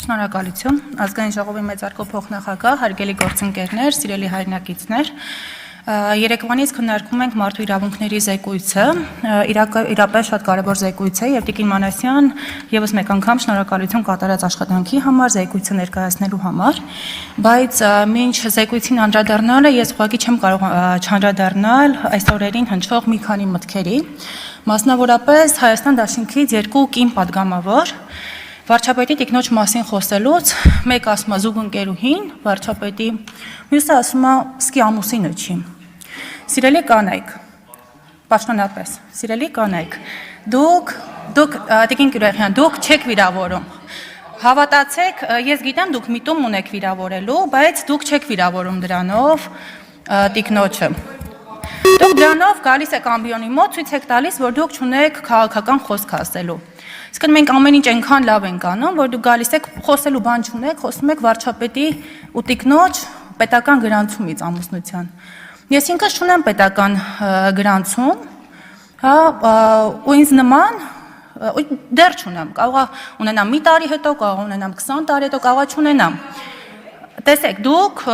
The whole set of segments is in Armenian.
Շնորհակալություն, ազգային ժողովի մեծարգո փոխնախագահ, հարգելի գործընկերներ, սիրելի հայրենակիցներ, երեկվանից քննարկում ենք մարդու իրավունքների զեկույցը, իրապես շատ կարևոր զեկույց է եւ Տիկին Մանասյան եւս մեկ անգամ շնորհակալություն կատարած աշխատանքի համար, զեկույցը ներկայացնելու համար, բայց մինչ զեկույցին անդրադառնալը ես ուղղակի չեմ կարող չանդրադառնալ այս օրերին հնչող մի քանի մտքերի, մասնավորապես Հայաստան Դաշնքից երկու կին պատգամավոր Վարչապետի տիկնոջ մասին խոսելուց մեկ ասում է զուգընկերուհին, վարչապետի, մյուսը ասում է սկի ամուսինը չի։ Սիրելի կանայք, պաշտոնապես, սիրելի կանայք, դուք Տիկին Կյուրեղյան, դուք չեք վիրավորում։ Հավատացեք, ես գիտեմ դուք միտում ունեք վիրավորելու, բայց դուք չեք վիրավորում դրանով տիկնոջը։ Դուք դրանով գալիս եք ամբիոնի մոտ, ցույց եք տալիս, որ դուք չունեք քաղաքական խոսք ասելու։ Իսկ մենք ամեն ինչ այնքան լավ ենք անում, որ դուք գալիս եք խոսելու բան չունեք, խոսում եք վարչապետի ու տիկնոջ պետական գրանցումից ամուսնության։ Ես ինքս չունեմ պետական գրանցում, հա, ու ինձ նման դեռ չունեմ, կարող է ունենամ մի տարի հետո, կարող է ունենամ 20 տարի հետո, կարող է չունենամ։ Տեսեք, դուք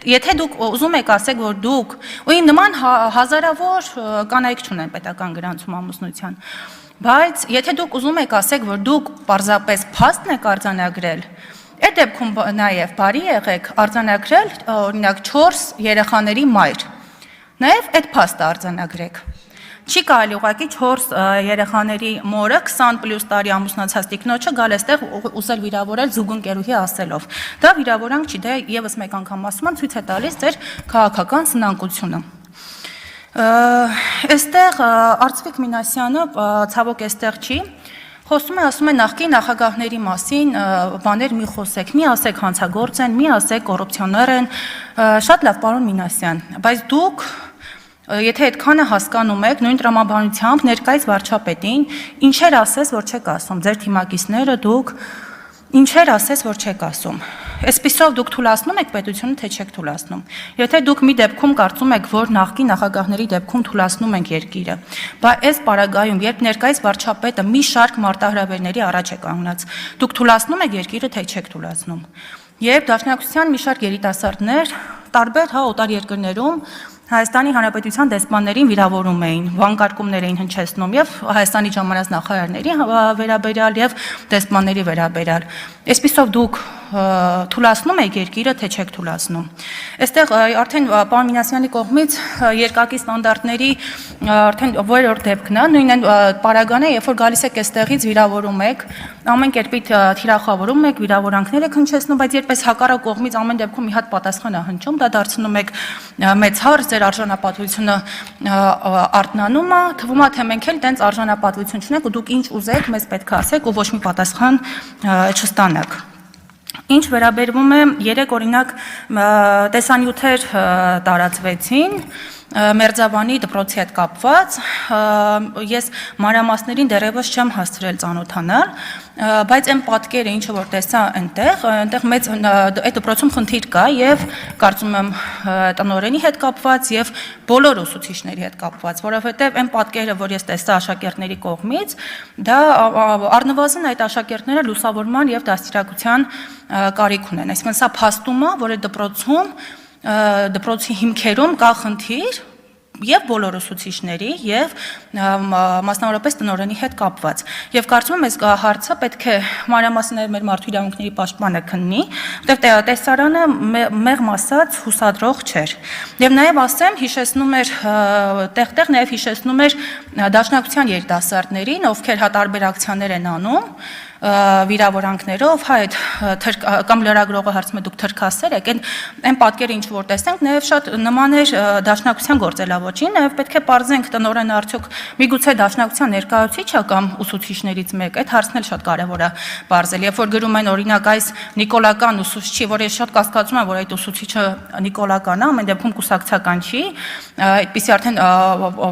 Եթե դուք ուզում եք ասեք, որ դուք, ու իմ նման հազարավոր կանայք չունեն պետական գրանցում ամուսնության, բայց եթե դուք ուզում եք ասեք, որ դուք պարզապես փաստն եք արձանագրել, այդ դեպքում նաև բարի եղեք արձանագրել օրինակ 4 երեխաների մայր, նաև այդ փաստը արձանագրեք։ Չի կարելի ուղղակի 4 երեխաների մորը 20+ տարի ամուսնացած տիկնոջը գալ այստեղ ուզել վիրավորել զուգընկերուհի ասելով։ Դա վիրավորանք չի, դա եւս մեկ անգամ ասում եմ, ցույց է տալիս ձեր քաղաքական սնանկությունը։ Այստեղ Արծվիկ Մինասյանը ցավոք այստեղ չի, խոսում է, ասում է նախկին նախագահների մասին բաներ մի խոսեք, մի ասեք հանցագործ են, մի ասեք կոռուպցիոներ են, շատ լավ պարոն Մինասյան, բայց դուք Եթե այդքանը հասկանում եք, նույն տրամաբանությամբ ներկայիս վարչապետին, ինչեր ասես, որ չեք ասում, ձեր թիմակիցները դուք ինչեր ասես, որ չեք ասում։ Այսպիսով դուք թուլացնում եք պետությունը, թե չեք թուլացնում։ Եթե դուք մի դեպքում կարծում եք, որ նախկին նախագահների դեպքում թուլացնում ենք երկիրը, բայց այս պարագայում, երբ ներկայիս վարչապետը մի շարք մարտահրավերների առաջ է կանգնած, դուք թուլացնում եք երկիրը, թե չեք թուլացնում։ Երբ Դաշնակցության մի շարք երիտասարդներ տարբեր օտար երկրներում Հայաստանի Հանրապետության դեսպաններին վիրավորում էին, վանկարկումներ էին հնչեցնում եւ Հայաստանի ժամանած նախարարների վերաբերյալ եւ դեսպանների վերաբերյալ։ Այսպիսով դուք թուլացնում եք երկիրը, թե չեք թուլացնում։ Այստեղ արդեն պարոն Մինասյանի կողմից երկակի ստանդարտների արդեն որորդ դեպքն է, նույնն պարագան է, երբ որ գալիս եք այստեղից վիրավորում եք, ամեն կերպի թիրախավորում եք, վիրավորանքներ եք հնչեցնում, բայց երբ այս հակառակ կողմից ամեն դեպքում մի հատ պատասխան է հնչում, դա դարձնում եք մեծ հարց, ձեր արժանապատվությունը արթնանում է, թվում է թե մենք էլ տենց արժանապատվություն չունենք ու դուք ինչ ուզեք, մեզ պետք է ասեք ու ոչ մի պատասխան չստանաք։ Ինչ վերաբերվում է երեք օրինակ տեսանյութեր տարածվեցին Մերձաբանի դպրոցի հետ կապված, ես մանրամասներին դեռևս չեմ հասցրել ծանոթանալ, բայց այն պատկերը ինչը որ տեսա այնտեղ մեծ այդ դպրոցում խնդիր կա եւ կարծում եմ տնօրենի հետ կապված եւ բոլոր ուսուցիչների հետ կապված, որովհետեւ այն պատկերը որ ես տեսա աշակերտների կողմից, դա առնվազն այդ աշակերտները լուսավորման եւ դաստիարակության կարիք ունեն, այսինքն սա փաստում է, որ այդ դպրոցի հիմքերում կա խնդիր եւ բոլոր ուսուցիչների եւ մասնավորապես տնօրենի հետ կապված։ Եվ կարծում եմ այս հարցը պետք է մանրամասններ մեր մարդու իրավունքների պաշտպանը քննի, որտեղ տեսարանը մեղմ ասած հուսադրող չէր։ Եվ նաեւ ասեմ, հիշեցնում էր տեղ-տեղ նաեւ հիշեցնում էր Դաշնակցության երիտասարդներին, ովքեր հատարբեր ակցիաներ են անում վիրավորանքներով, հա այդ կամ լրագրողը հարցում է դուք թրքասեր եք, այն պատկերը ինչ որ տեսենք, նաև շատ նման էր Դաշնակցության գործելավոճին, նաև պետք է պարզենք տնօրենը արդյոք միգուցե Դաշնակցության ներկայացուցիչ է կամ ուսուցիչներից մեկ, այդ հարցն էլ շատ կարևոր է պարզել, երբ որ գրում են օրինակ այս նիկոլական ուսուցչի, որ ես շատ կասկածում եմ, որ այդ ուսուցիչը նիկոլական է, ամեն դեպքում կուսակցական չի, այդպիսի արդեն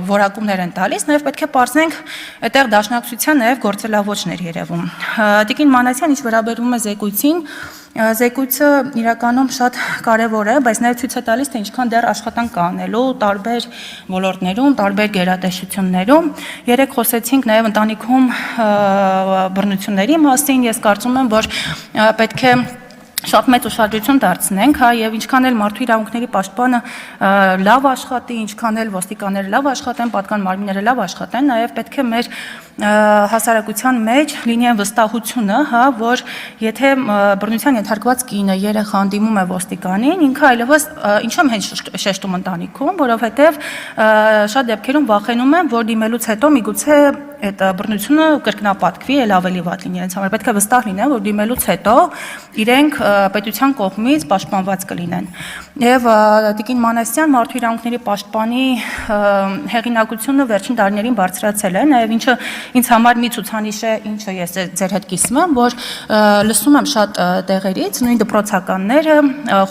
որակումներ են տալիս, նաև պետք է պարզենք այդտեղ Դաշնակցության նաև գործելավոճներ երևում։ Տիկին Մանասյան, ինչ վերաբերվում է զեկույցին, Զեկույցը իրականում շատ կարևոր է, բայց նաև ցույց է տալիս, թե ինչքան դեռ աշխատանք կա անելու տարբեր ոլորտներում, տարբեր գերատեսչություններում։ Երեք խոսեցինք նաև ընտանիքում բռնությունների մասին։ Ես կարծում եմ, որ պետք է շատ մեծ ուշադրություն դարձնենք, հա, եւ ինչքան էլ մարդու իրավունքների պաշտպանը լավ աշխատի, ինչքան էլ ոստիկանները լավ աշխատեն, պատկան մարմինները լավ աշխատեն, նաեւ պետք է մեր հասարակության մեջ լինի այն վստահությունը, հա, որ եթե բռնության ենթարկված կինը երեխան դիմում է ոստիկանին, ինքը այլևս ինչու՞ հենց շեշտում ընտանիքում, որովհետեւ շատ դեպքերում վախենում են, որ դիմելուց հետո միգուցե այդ բռնությունը կրկնապատկվի, էլ ավելի վատ լինի իրենց համար։ Պետք է վստահ լինեն, որ դիմելուց հետո իրենք պետության կողմից պաշտպանված կլինեն։ Եվ Տիկին Մանասյան մարդու իրավունքների պաշտպանի հեղինակությունը վերջին տարիներին բարձրացել է, նաև ինչը ինձ համար մի ցուցանիշ է, ինչը ես ձեր հետ կիսում եմ, որ լսում եմ շատ տեղերից, նույն դպրոցականները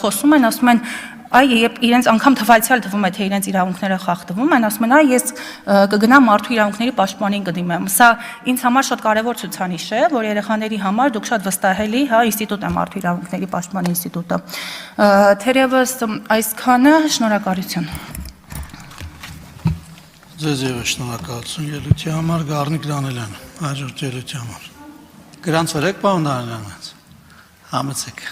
խոսում են, ասում են այ երբ իրենց անգամ թվայցիալ թվում է թե իրենց իրավունքները խախտվում են, ասում են այ ես կգնամ մարդու իրավունքների պաշտպանին կդիմեմ։ Սա ինձ համար շատ կարևոր ցուցանիշ է, որ երեխաների համար դուք շատ վստահելի, հա, ինստիտուտ է մարդու իրավունքների պաշտպանի ինստիտուտը։ Թերևս այսքանը, շնորհակալություն։ Ձեզ ևս շնորհակալություն ելույթի համար, Գառնիկ Դանելյան, հաջորդ ելույթի համար։ Գրանցվեք, պարոն Դանելյան, համեցեք։